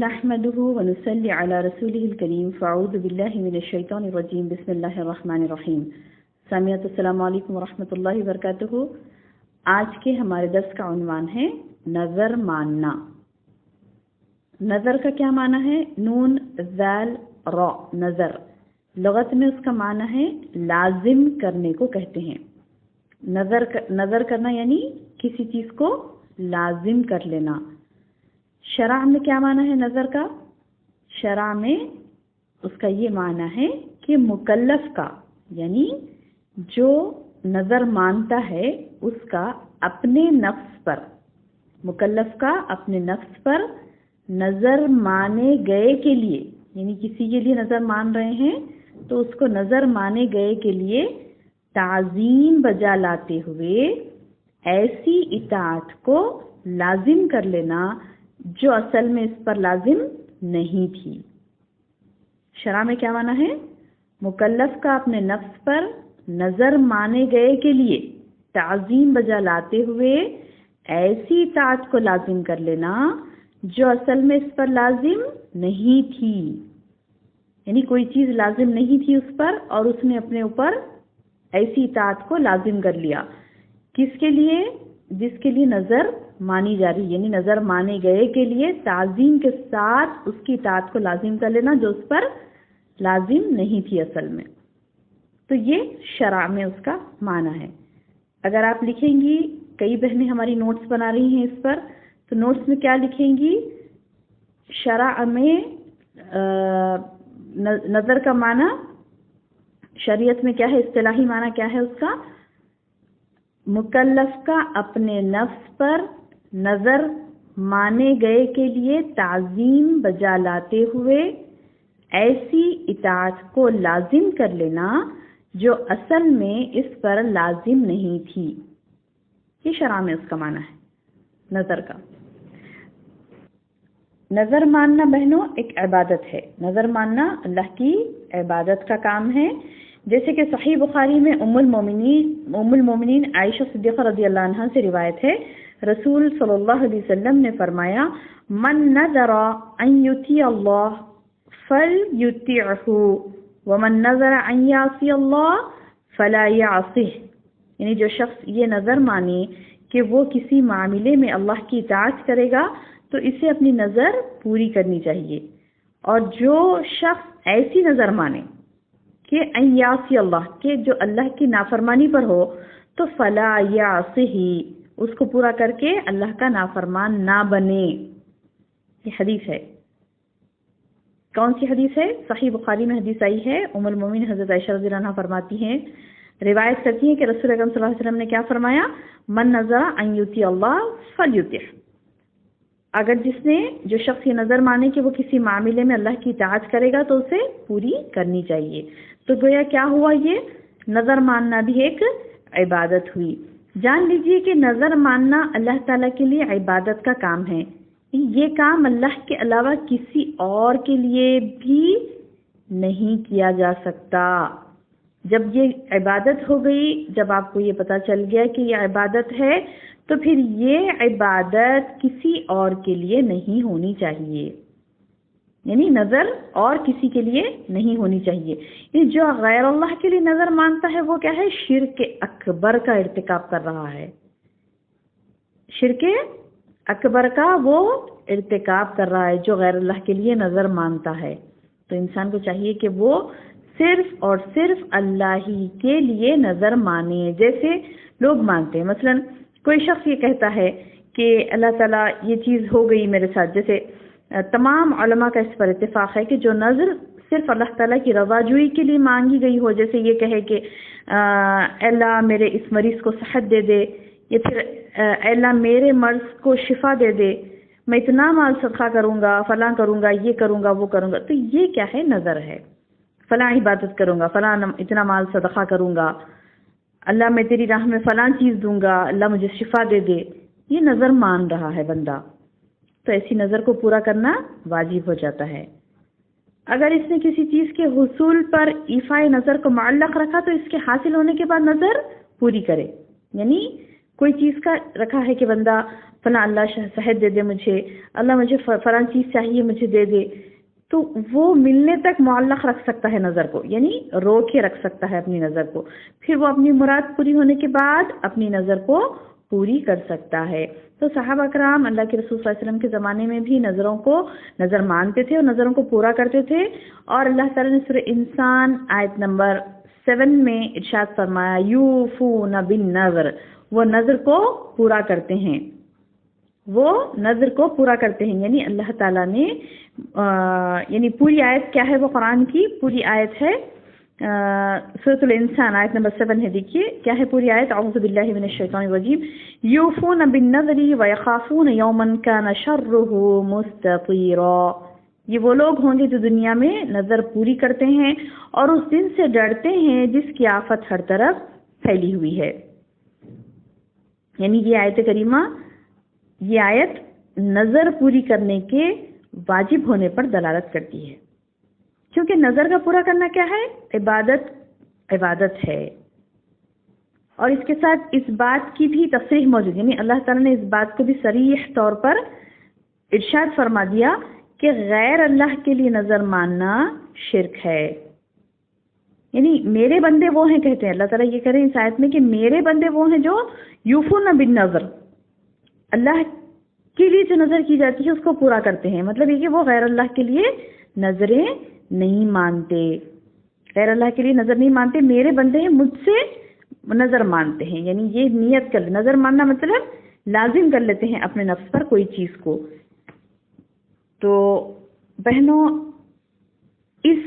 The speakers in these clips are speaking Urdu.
نحمده ونصلي على رسوله الكريم فاعوذ بالله من الشیطان الرجیم بسم اللہ الرحمن الرحیم. سامعات السلام علیکم ورحمۃ اللہ وبرکاتہ. آج کے ہمارے درس کا عنوان ہے نظر ماننا. نظر کا کیا معنی ہے؟ نون ذال را نظر. لغت میں اس کا معنی ہے لازم کرنے کو کہتے ہیں. نظر کرنا یعنی کسی چیز کو لازم کر لینا. شرع میں کیا معنی ہے نظر کا؟ شرع میں اس کا یہ معنی ہے کہ مکلف کا یعنی جو نظر مانتا ہے اس کا اپنے نفس پر، مکلف کا اپنے نفس پر نظر مانے گئے کے لیے، یعنی کسی کے لیے نظر مان رہے ہیں تو اس کو نظر مانے گئے کے لیے تعظیم بجا لاتے ہوئے ایسی اطاعت کو لازم کر لینا جو اصل میں اس پر لازم نہیں تھی. شرع میں کیا معنی ہے؟ مکلف کا اپنے نفس پر نظر مانے گئے کے لیے تعظیم بجا لاتے ہوئے ایسی اطاعت کو لازم کر لینا جو اصل میں اس پر لازم نہیں تھی. یعنی کوئی چیز لازم نہیں تھی اس پر اور اس نے اپنے اوپر ایسی اطاعت کو لازم کر لیا. کس کے لیے؟ جس کے لیے نظر مانی جا رہی، یعنی نظر مانے گئے کے لیے تعظیم کے ساتھ اس کی اطاعت کو لازم کر لینا جو اس پر لازم نہیں تھی اصل میں. تو یہ شرع میں اس کا معنی ہے. اگر آپ لکھیں گی، کئی بہنیں ہماری نوٹس بنا رہی ہیں اس پر، تو نوٹس میں کیا لکھیں گی؟ شرع میں نظر کا معنی شریعت میں کیا ہے، اصطلاحی معنی کیا ہے اس کا؟ مکلف کا اپنے نفس پر نظر مانے گئے کے لیے تعظیم بجا لاتے ہوئے ایسی اطاعت کو لازم کر لینا جو اصل میں اس پر لازم نہیں تھی. یہ شرع میں اس کا معنی ہے نظر کا. نظر ماننا بہنوں ایک عبادت ہے. نظر ماننا اللہ کی عبادت کا کام ہے. جیسے کہ صحیح بخاری میں ام المومنین عائشہ صدیقہ رضی اللہ عنہ سے روایت ہے، رسول صلی اللہ علیہ وسلم نے فرمایا من نذر ان یطیع اللہ فلیطیعہ ومن نذر ان یعصی اللہ فلا یعصہ. یعنی جو شخص یہ نظر مانے کہ وہ کسی معاملے میں اللہ کی اطاعت کرے گا تو اسے اپنی نظر پوری کرنی چاہیے. اور جو شخص ایسی نظر مانے کہ ان یعصی اللہ، کہ جو اللہ کی نافرمانی پر ہو، تو فلا یعصہ، اس کو پورا کر کے اللہ کا نافرمان نہ بنے. یہ حدیث ہے. کون سی حدیث ہے؟ صحیح بخاری میں حدیث آئی ہے. ام المومنین حضرت عائشہ رضی اللہ عنہ فرماتی ہیں، روایت کرتی ہیں کہ رسول اکرم صلی اللہ علیہ وسلم نے کیا فرمایا؟ من نذر ان یطیع اللہ فلیطیعہ. اگر جو شخص یہ نظر مانے کہ وہ کسی معاملے میں اللہ کی اطاعت کرے گا تو اسے پوری کرنی چاہیے. تو گویا کیا ہوا؟ یہ نظر ماننا بھی ایک عبادت ہوئی. جان لیجئے کہ نظر ماننا اللہ تعالیٰ کے لیے عبادت کا کام ہے. یہ کام اللہ کے علاوہ کسی اور کے لیے بھی نہیں کیا جا سکتا. جب یہ عبادت ہو گئی، جب آپ کو یہ پتہ چل گیا کہ یہ عبادت ہے، تو پھر یہ عبادت کسی اور کے لیے نہیں ہونی چاہیے. یعنی نظر اور کسی کے لیے نہیں ہونی چاہیے. یعنی جو غیر اللہ کے لیے نظر مانتا ہے وہ کیا ہے؟ شرک اکبر کا ارتکاب کر رہا ہے. شرک اکبر کا وہ ارتکاب کر رہا ہے جو غیر اللہ کے لیے نظر مانتا ہے. تو انسان کو چاہیے کہ وہ صرف اور صرف اللہ ہی کے لیے نظر مانے جیسے لوگ مانتے ہیں. مثلا کوئی شخص یہ کہتا ہے کہ اللہ تعالیٰ یہ چیز ہو گئی میرے ساتھ، جیسے تمام علماء کا اس پر اتفاق ہے کہ جو نظر صرف اللہ تعالیٰ کی رضا جوئی کے لیے مانگی گئی ہو، جیسے یہ کہے کہ اے اللہ میرے اس مریض کو صحت دے دے، یا پھر اے اللہ میرے مرض کو شفا دے دے، میں اتنا مال صدقہ کروں گا، فلاں کروں گا، یہ کروں گا، وہ کروں گا. تو یہ کیا ہے؟ نظر ہے. فلاں عبادت کروں گا، فلاں اتنا مال صدقہ کروں گا، اللہ میں تیری راہ میں فلاں چیز دوں گا، اللہ مجھے شفا دے دے. یہ نظر مان رہا ہے بندہ. تو ایسی نظر کو پورا کرنا واجب ہو جاتا ہے. اگر اس نے کسی چیز کے حصول پر ایفائے نظر کو معلق رکھا تو اس کے حاصل ہونے کے بعد نظر پوری کرے. یعنی کوئی چیز کا رکھا ہے کہ بندہ فلاں اللہ صحت دے دے مجھے، اللہ مجھے فلاں چیز چاہیے مجھے دے دے، تو وہ ملنے تک معلق رکھ سکتا ہے نظر کو، یعنی رو کے رکھ سکتا ہے اپنی نظر کو، پھر وہ اپنی مراد پوری ہونے کے بعد اپنی نظر کو پوری کر سکتا ہے۔ تو صحابہ کرام اللہ کے رسول صلی اللہ علیہ وسلم کے زمانے میں بھی نظروں کو نظر مانتے تھے اور نظروں کو پورا کرتے تھے، اور اللہ تعالیٰ نے سورہ انسان آیت نمبر 7 میں ارشاد فرمایا یوفون بالنذر، وہ نظر کو پورا کرتے ہیں، وہ نظر کو پورا کرتے ہیں، یعنی اللہ تعالیٰ نے یعنی پوری آیت کیا ہے، وہ قرآن کی پوری آیت ہے، سورۃ الانسان آیت نمبر 7 ہے، دیکھیے کیا ہے پوری آیت، اعوذ باللہ من الشیطان الرجیم، یوفون بالنذر ویخافون یوما کان شرہ مستطیرا، یہ وہ لوگ ہوں گے جو دنیا میں نظر پوری کرتے ہیں اور اس دن سے ڈرتے ہیں جس کی آفت ہر طرف پھیلی ہوئی ہے۔ یعنی یہ آیت کریمہ، یہ آیت نظر پوری کرنے کے واجب ہونے پر دلالت کرتی ہے، کیونکہ نظر کا پورا کرنا کیا ہے، عبادت ہے، اور اس کے ساتھ اس بات کی بھی تصریح موجود، یعنی اللہ تعالیٰ نے اس بات کو بھی صریح طور پر ارشاد فرما دیا کہ غیر اللہ کے لیے نظر ماننا شرک ہے۔ یعنی میرے بندے وہ ہیں، کہتے ہیں اللہ تعالیٰ یہ کہہ رہے ہیں اس آیت میں کہ میرے بندے وہ ہیں جو یوفون بالنظر، اللہ کے لیے جو نظر کی جاتی ہے اس کو پورا کرتے ہیں، مطلب یہ کہ وہ غیر اللہ کے لیے نظریں نہیں مانتے، غیر اللہ کے لیے نظر نہیں مانتے، میرے بندے ہیں مجھ سے نظر مانتے ہیں، یعنی یہ نیت کر، نظر ماننا مطلب لازم کر لیتے ہیں اپنے نفس پر کوئی چیز کو۔ تو بہنوں، اس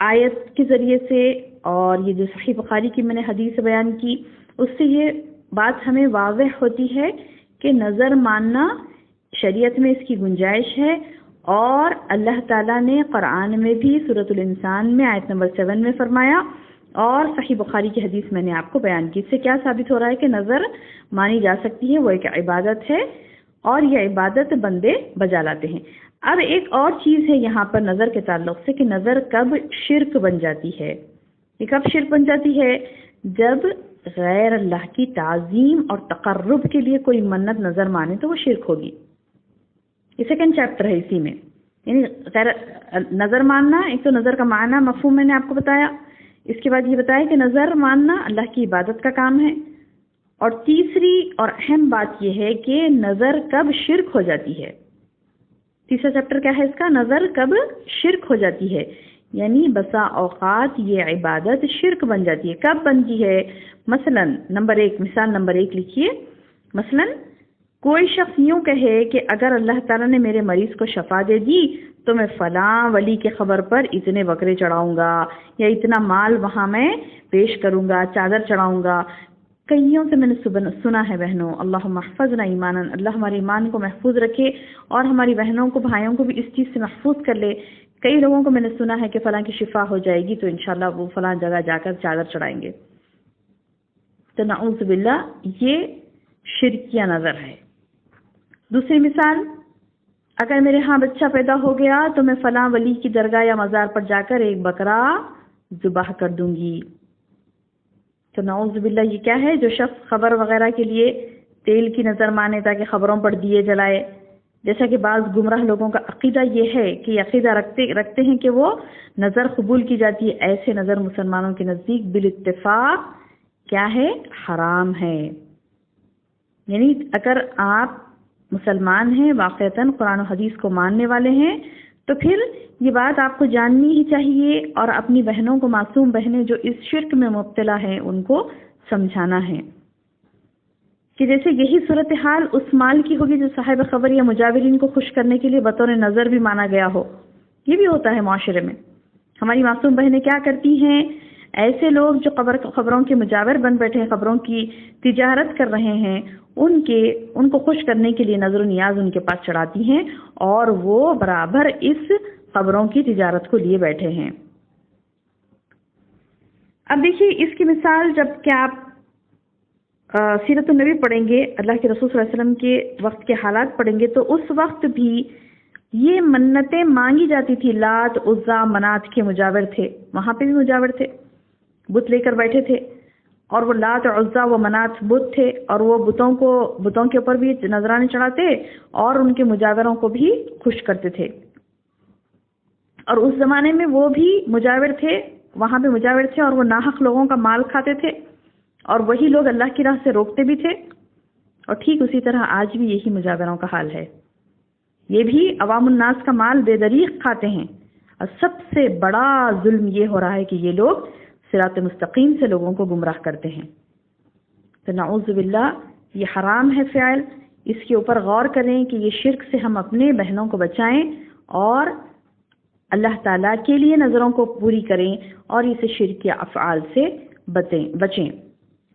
آیت کے ذریعے سے اور یہ جو صحیح بخاری کی میں نے حدیث بیان کی، اس سے یہ بات ہمیں واضح ہوتی ہے کہ نظر ماننا شریعت میں اس کی گنجائش ہے، اور اللہ تعالیٰ نے قرآن میں بھی سورۃ الانسان میں آیت نمبر 7 میں فرمایا، اور صحیح بخاری کی حدیث میں نے آپ کو بیان کی۔ اس سے کیا ثابت ہو رہا ہے کہ نظر مانی جا سکتی ہے، وہ ایک عبادت ہے، اور یہ عبادت بندے بجا لاتے ہیں۔ اب ایک اور چیز ہے یہاں پر نظر کے تعلق سے کہ نظر کب شرک بن جاتی ہے، یہ کب شرک بن جاتی ہے، جب غیر اللہ کی تعظیم اور تقرب کے لیے کوئی منت نظر مانے تو وہ شرک ہوگی۔ یہ سیکنڈ چیپٹر ہے اسی میں، یعنی غیر نظر ماننا، ایک تو نظر کا معنی مفہوم میں نے آپ کو بتایا، اس کے بعد یہ بتایا کہ نظر ماننا اللہ کی عبادت کا کام ہے، اور تیسری اور اہم بات یہ ہے کہ نظر کب شرک ہو جاتی ہے۔ تیسرا چیپٹر کیا ہے اس کا، نظر کب شرک ہو جاتی ہے، یعنی بسا اوقات یہ عبادت شرک بن جاتی ہے۔ کب بنتی ہے؟ مثلا مثال نمبر 1 لکھیے، مثلا کوئی شخص یوں کہے کہ اگر اللہ تعالیٰ نے میرے مریض کو شفا دے دی تو میں فلاں ولی کے خبر پر اتنے بکرے چڑھاؤں گا، یا اتنا مال وہاں میں پیش کروں گا، چادر چڑھاؤں گا۔ کئیوں سے میں نے سنا ہے بہنوں، اللہم احفظنا ایمانا، اللہ ہمارے ایمان کو محفوظ رکھے اور ہماری بہنوں کو بھائیوں کو بھی اس چیز سے محفوظ کر لے۔ کئی لوگوں کو میں نے سنا ہے کہ فلاں کی شفا ہو جائے گی تو انشاءاللہ وہ فلاں جگہ جا کر چادر چڑھائیں گے، تو نعوذ باللہ یہ شرکیہ نظر ہے۔ دوسری مثال، اگر میرے ہاں بچہ پیدا ہو گیا تو میں فلاں ولی کی درگاہ یا مزار پر جا کر ایک بکرا ذبح کر دوں گی، تو نعوذ باللہ یہ کیا ہے، جو شخص خبر وغیرہ کے لیے تیل کی نظر مانے تاکہ خبروں پر دیے جلائے، جیسا کہ بعض گمراہ لوگوں کا عقیدہ یہ ہے کہ عقیدہ رکھتے ہیں کہ وہ نظر قبول کی جاتی ہے، ایسے نظر مسلمانوں کے نزدیک بالاتفاق کیا ہے، حرام ہے۔ یعنی اگر آپ مسلمان ہیں، واقعتاً قرآن و حدیث کو ماننے والے ہیں، تو پھر یہ بات آپ کو جاننی ہی چاہیے اور اپنی بہنوں کو، معصوم بہنیں جو اس شرک میں مبتلا ہیں، ان کو سمجھانا ہے کہ جیسے یہی صورتحال اس مال کی ہوگی جو صاحب خبر یا مجاورین کو خوش کرنے کے لیے بطور نظر بھی مانا گیا ہو۔ یہ بھی ہوتا ہے معاشرے میں، ہماری معصوم بہنیں کیا کرتی ہیں، ایسے لوگ جو خبروں کے مجاور بن بیٹھے ہیں، خبروں کی تجارت کر رہے ہیں، ان کو خوش کرنے کے لیے نظر و نیاز ان کے پاس چڑھاتی ہیں، اور وہ برابر اس خبروں کی تجارت کو لیے بیٹھے ہیں۔ اب دیکھیے اس کی مثال، جب کہ آپ سیرت النبی پڑھیں گے، اللہ کے رسول صلی اللہ علیہ وسلم کے وقت کے حالات پڑھیں گے، تو اس وقت بھی یہ منتیں مانگی جاتی تھی۔ لات، عزا، منات کے مجاور تھے، وہاں پہ بھی مجاور تھے، بت لے کر بیٹھے تھے، اور وہ لات عزا و منات بت تھے، اور وہ بتوں کے اوپر بھی نذرانے چڑھاتے اور ان کے مجاوروں کو بھی خوش کرتے تھے. اور اس زمانے میں وہ بھی مجاور تھے، وہاں پہ مجاور تھے، اور وہ ناحق لوگوں کا مال کھاتے تھے، اور وہی لوگ اللہ کی راہ سے روکتے بھی تھے. اور ٹھیک اسی طرح آج بھی یہی مجاوروں کا حال ہے. یہ بھی عوام الناس کا مال بے دریغ کھاتے ہیں، اور سب سے بڑا ظلم یہ ہو رہا ہے کہ یہ لوگ صراط مستقیم سے لوگوں کو گمراہ کرتے ہیں. تو نعوذ باللہ یہ حرام ہے فعل. اس کے اوپر غور کریں کہ یہ شرک سے ہم اپنے بہنوں کو بچائیں اور اللہ تعالیٰ کے لیے نظروں کو پوری کریں اور اس شرک کے افعال سے بچیں.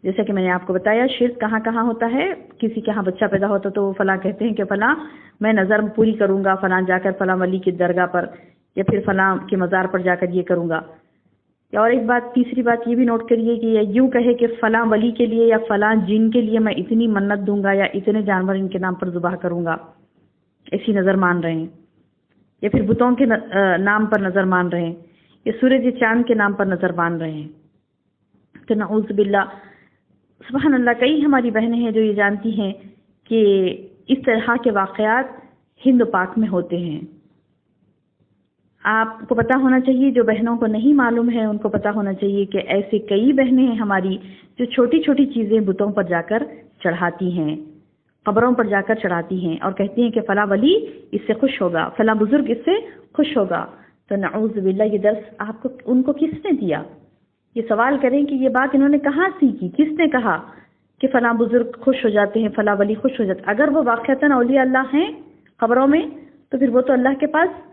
جیسا کہ میں نے آپ کو بتایا شرک کہاں کہاں ہوتا ہے. کسی کے ہاں بچہ پیدا ہوتا تو وہ فلاں کہتے ہیں کہ فلاں میں نظر پوری کروں گا، فلاں جا کر فلاں ولی کی درگاہ پر یا پھر فلاں کے مزار پر جا کر یہ کروں گا. اور ایک بات، تیسری بات یہ بھی نوٹ کریے کہ یہ یوں کہے کہ فلاں ولی کے لیے یا فلاں جن کے لیے میں اتنی منت دوں گا یا اتنے جانور ان کے نام پر ذبح کروں گا، ایسی نظر مان رہے ہیں. یا پھر بتوں کے نام پر نظر مان رہے ہیں، یا سورج چاند کے نام پر نظر مان رہے ہیں. تو نعوذ باللہ، سبحان اللہ، کئی ہماری بہنیں ہیں جو یہ جانتی ہیں کہ اس طرح کے واقعات ہند و پاک میں ہوتے ہیں. آپ کو پتہ ہونا چاہیے، جو بہنوں کو نہیں معلوم ہے ان کو پتہ ہونا چاہیے کہ ایسے کئی بہنیں ہیں ہماری جو چھوٹی چھوٹی چیزیں بتوں پر جا کر چڑھاتی ہیں، قبروں پر جا کر چڑھاتی ہیں اور کہتی ہیں کہ فلاں ولی اس سے خوش ہوگا، فلاں بزرگ اس سے خوش ہوگا. تو نعوذ باللہ یہ درس آپ کو ان کو کس نے دیا؟ یہ سوال کریں کہ یہ بات انہوں نے کہاں سیکھی، کس نے کہا کہ فلاں بزرگ خوش ہو جاتے ہیں، فلاں ولی خوش ہو جاتے ہیں؟ اگر وہ واقعتاً اولیاء اللہ ہیں قبروں میں تو پھر وہ تو اللہ کے پاس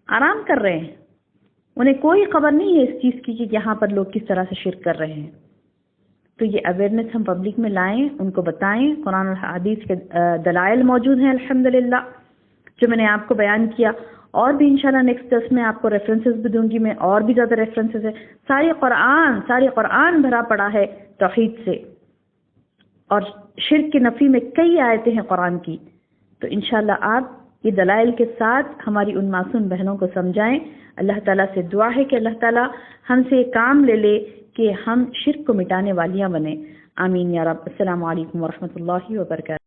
آرام کر رہے ہیں، انہیں کوئی خبر نہیں ہے اس چیز کی کہ یہاں پر لوگ کس طرح سے شرک کر رہے ہیں. تو یہ اویئرنیس ہم پبلک میں لائیں، ان کو بتائیں. قرآن اور حدیث کے دلائل موجود ہیں الحمدللہ جو میں نے آپ کو بیان کیا، اور بھی انشاءاللہ نیکسٹ درس میں آپ کو ریفرنسز بھی دوں گی میں، اور بھی زیادہ ریفرنسز ہیں. ساری قرآن بھرا پڑا ہے توحید سے، اور شرک کی نفی میں کئی آیتیں ہیں قرآن کی. تو انشاءاللہ آپ یہ دلائل کے ساتھ ہماری ان معصوم بہنوں کو سمجھائیں. اللہ تعالیٰ سے دعا ہے کہ اللہ تعالیٰ ہم سے یہ کام لے لے کہ ہم شرک کو مٹانے والیاں بنیں. آمین یا رب. السلام علیکم ورحمۃ اللہ وبرکاتہ.